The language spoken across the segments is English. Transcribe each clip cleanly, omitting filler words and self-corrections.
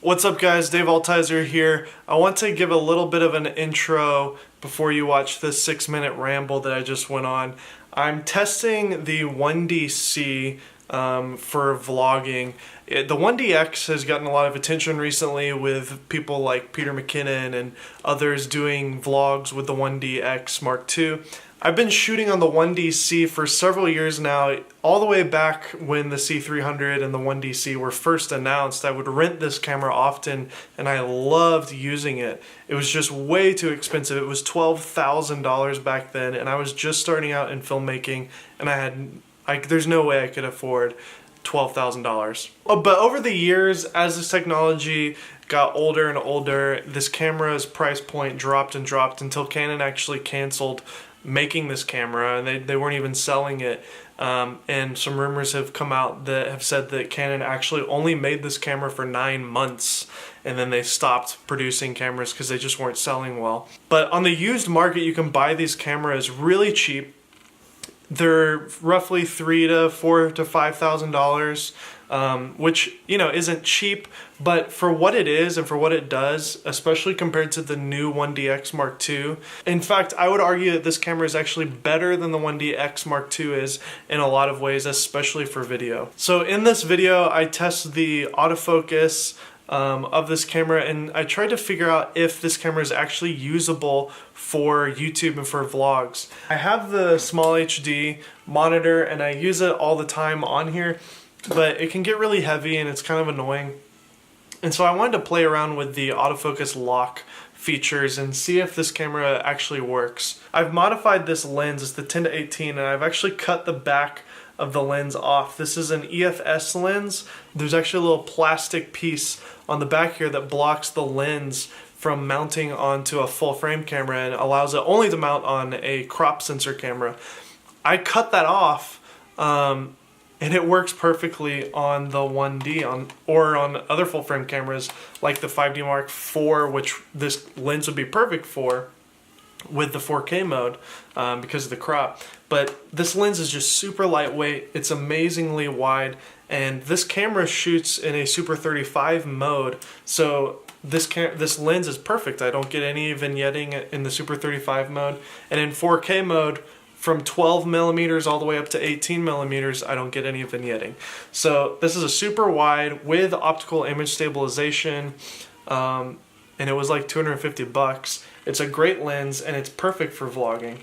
What's up guys, Dave Altizer here. I want to give a little bit of an intro before you watch this 6-minute ramble that I just went on. I'm testing the 1DC for vlogging. The 1DX has gotten a lot of attention recently with people like Peter McKinnon and others doing vlogs with the 1DX Mark II. I've been shooting on the 1DC for several years now, all the way back when the C300 and the 1DC were first announced. I would rent this camera often and I loved using it. It was just way too expensive. It was $12,000 back then and I was just starting out in filmmaking and there's no way I could afford $12,000. But over the years, as this technology got older and older, this camera's price point dropped and dropped until Canon actually canceled making this camera, and they weren't even selling it. And some rumors have come out that have said that Canon actually only made this camera for 9 months and then they stopped producing cameras because they just weren't selling well. But on the used market, you can buy these cameras really cheap. They're roughly $3,000 to $5,000, which, you know, isn't cheap, but for what it is and for what it does, especially compared to the new 1DX Mark II. In fact, I would argue that this camera is actually better than the 1DX Mark II is in a lot of ways, especially for video. So in this video, I test the autofocus of this camera, and I tried to figure out if this camera is actually usable for YouTube and for vlogs. I have the small HD monitor and I use it all the time on here, but it can get really heavy and it's kind of annoying. And so I wanted to play around with the autofocus lock features and see if this camera actually works. I've modified this lens, it's the 10-18, and I've actually cut the back of the lens off. This is an EFS lens. There's actually a little plastic piece on the back here that blocks the lens from mounting onto a full frame camera and allows it only to mount on a crop sensor camera. I cut that off and it works perfectly on the 1D or on other full frame cameras like the 5D Mark IV, which this lens would be perfect for with the 4K mode because of the crop. But this lens is just super lightweight, it's amazingly wide, and this camera shoots in a Super 35 mode, so this lens is perfect. I don't get any vignetting in the Super 35 mode, and in 4K mode, from 12 millimeters all the way up to 18 millimeters, I don't get any vignetting. So this is a super wide with optical image stabilization, and it was like 250 bucks. It's a great lens and it's perfect for vlogging.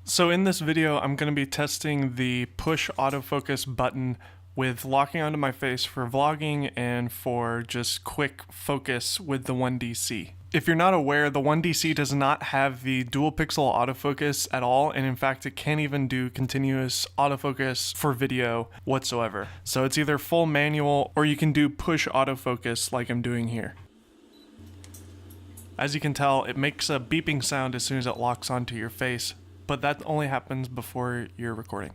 So in this video, I'm going to be testing the push autofocus button with locking onto my face for vlogging and for just quick focus with the 1DC. If you're not aware, the 1DC does not have the dual pixel autofocus at all, and in fact it can't even do continuous autofocus for video whatsoever. So it's either full manual or you can do push autofocus like I'm doing here. As you can tell, it makes a beeping sound as soon as it locks onto your face, but that only happens before you're recording.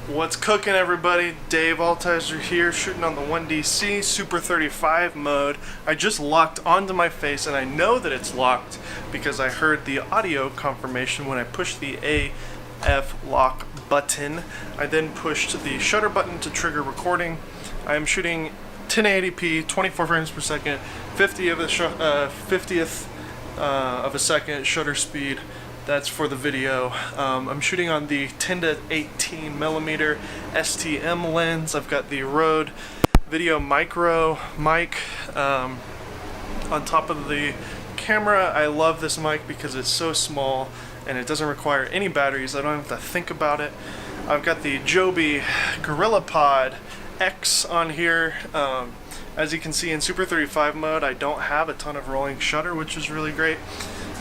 What's cooking, everybody? Dave Altizer here, shooting on the 1DC Super 35 mode. I just locked onto my face and I know that it's locked because I heard the audio confirmation when I pushed the AF lock button. I then pushed the shutter button to trigger recording. I am shooting 1080p, 24 frames per second, 50th of a second shutter speed. That's for the video. I'm shooting on the 10-18 millimeter STM lens. I've got the Rode Video Micro mic on top of the camera. I love this mic because it's so small and it doesn't require any batteries. I don't have to think about it. I've got the Joby GorillaPod X on here. As you can see, in Super 35 mode, I don't have a ton of rolling shutter, which is really great.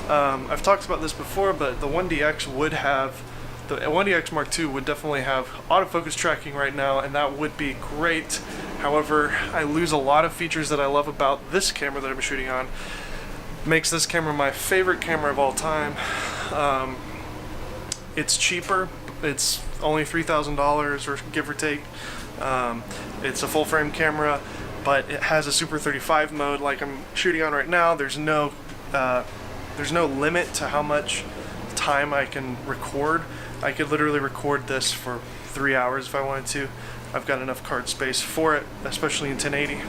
I've talked about this before, but the 1DX would have, the 1DX Mark II would definitely have autofocus tracking right now, and that would be great. However, I lose a lot of features that I love about this camera that I'm shooting on. Makes this camera my favorite camera of all time. It's cheaper. It's only $3,000 or give or take. It's a full frame camera, but it has a Super 35 mode like I'm shooting on right now. There's no limit to how much time I can record. I could literally record this for 3 hours if I wanted to. I've got enough card space for it, especially in 1080.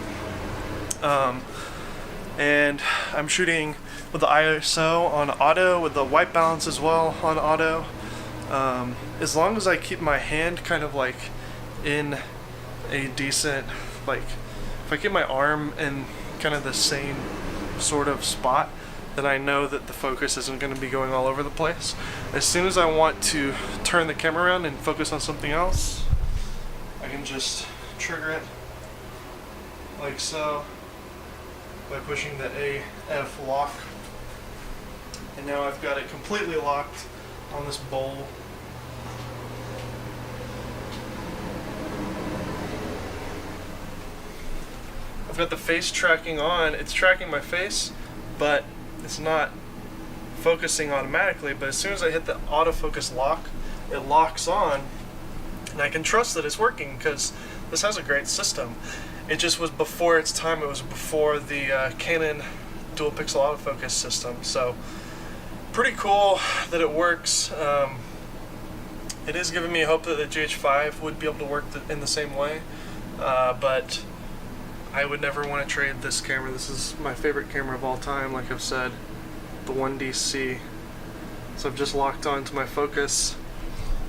And I'm shooting with the ISO on auto, with the white balance as well on auto. As long as I keep my hand kind of like in a decent, like if I keep my arm in kind of the same sort of spot, then I know that the focus isn't going to be going all over the place. As soon as I want to turn the camera around and focus on something else, I can just trigger it like so by pushing the AF lock. And now I've got it completely locked on this bowl. I've got the face tracking on. It's tracking my face, but it's not focusing automatically. But as soon as I hit the autofocus lock, it locks on, and I can trust that it's working because this has a great system. It just was before its time. It was before the Canon dual pixel autofocus system. So pretty cool that it works. It is giving me hope that the GH5 would be able to work in the same way, but I would never want to trade this camera. This is my favorite camera of all time, like I've said, the 1DC. So I've just locked on to my focus.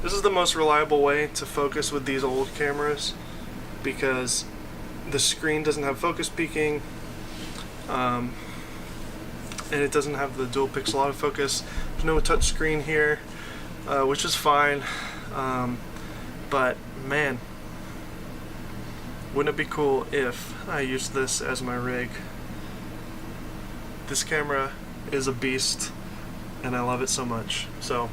This is the most reliable way to focus with these old cameras because the screen doesn't have focus peaking, and it doesn't have the dual pixel autofocus. There's no touch screen here, which is fine, but man, wouldn't it be cool if I used this as my rig? This camera is a beast, and I love it so much. So,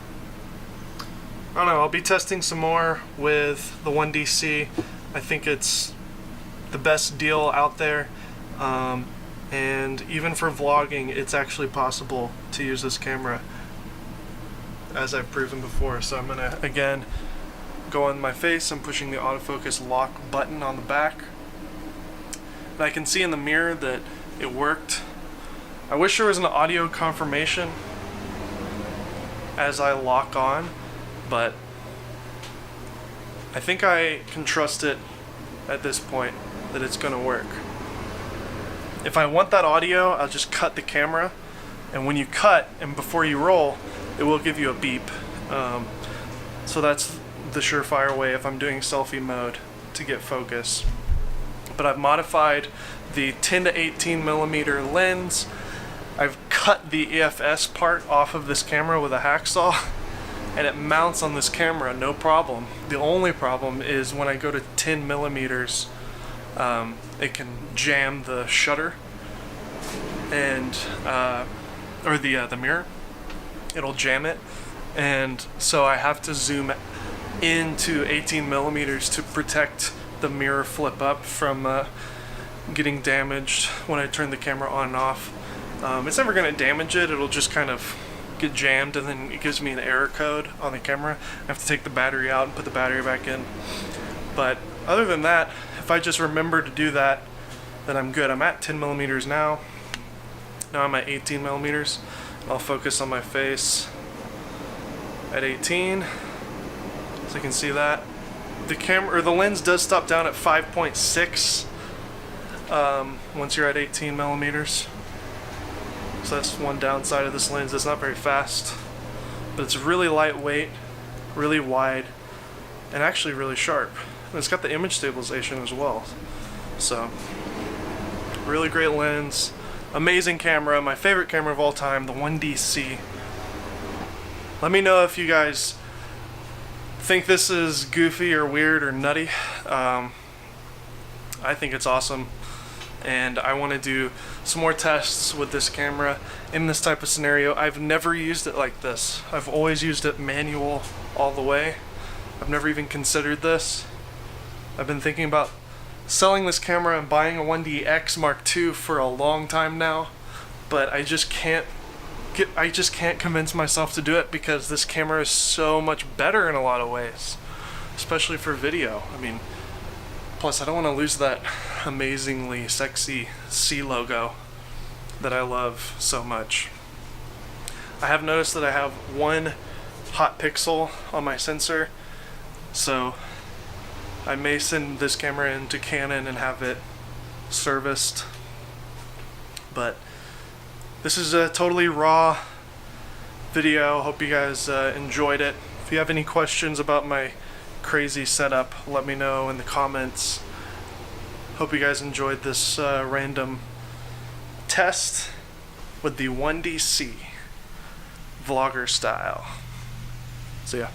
I don't know, I'll be testing some more with the 1DC. I think it's the best deal out there, and even for vlogging, it's actually possible to use this camera, as I've proven before. So I'm gonna, again, go on my face. I'm pushing the autofocus lock button on the back, and I can see in the mirror that it worked. I wish there was an audio confirmation as I lock on, but I think I can trust it at this point that it's gonna work. If I want that audio, I'll just cut the camera, and when you cut and before you roll, it will give you a beep. So that's the surefire way if I'm doing selfie mode to get focus. But I've modified the 10 to 18 millimeter lens. I've cut the EFS part off of this camera with a hacksaw, and it mounts on this camera no problem. The only problem is when I go to 10 millimeters, it can jam the shutter and or the mirror. It'll jam it, and so I have to zoom into 18 millimeters to protect the mirror flip up from getting damaged when I turn the camera on and off. It's never going to damage it. It'll just kind of get jammed, and then it gives me an error code on the camera. I have to take the battery out and put the battery back in. But other than that, if I just remember to do that, then I'm good. I'm at 10 millimeters now. Now I'm at 18 millimeters. I'll focus on my face at 18, so you can see that. The camera, or the lens, does stop down at 5.6 once you're at 18 millimeters. So that's one downside of this lens. It's not very fast, but it's really lightweight, really wide, and actually really sharp. And it's got the image stabilization as well. So, really great lens, amazing camera, my favorite camera of all time, the 1DC. Let me know if you guys think this is goofy or weird or nutty. I think it's awesome, and I want to do some more tests with this camera in this type of scenario. I've never used it like this. I've always used it manual all the way. I've never even considered this. I've been thinking about selling this camera and buying a 1DX Mark II for a long time now, but I just can't convince myself to do it because this camera is so much better in a lot of ways, especially for video. I mean, plus I don't want to lose that amazingly sexy C logo that I love so much. I have noticed that I have one hot pixel on my sensor, so I may send this camera into Canon and have it serviced But this is a totally raw video. Hope you guys enjoyed it. If you have any questions about my crazy setup, let me know in the comments. Hope you guys enjoyed this random test with the 1DC vlogger style. See ya.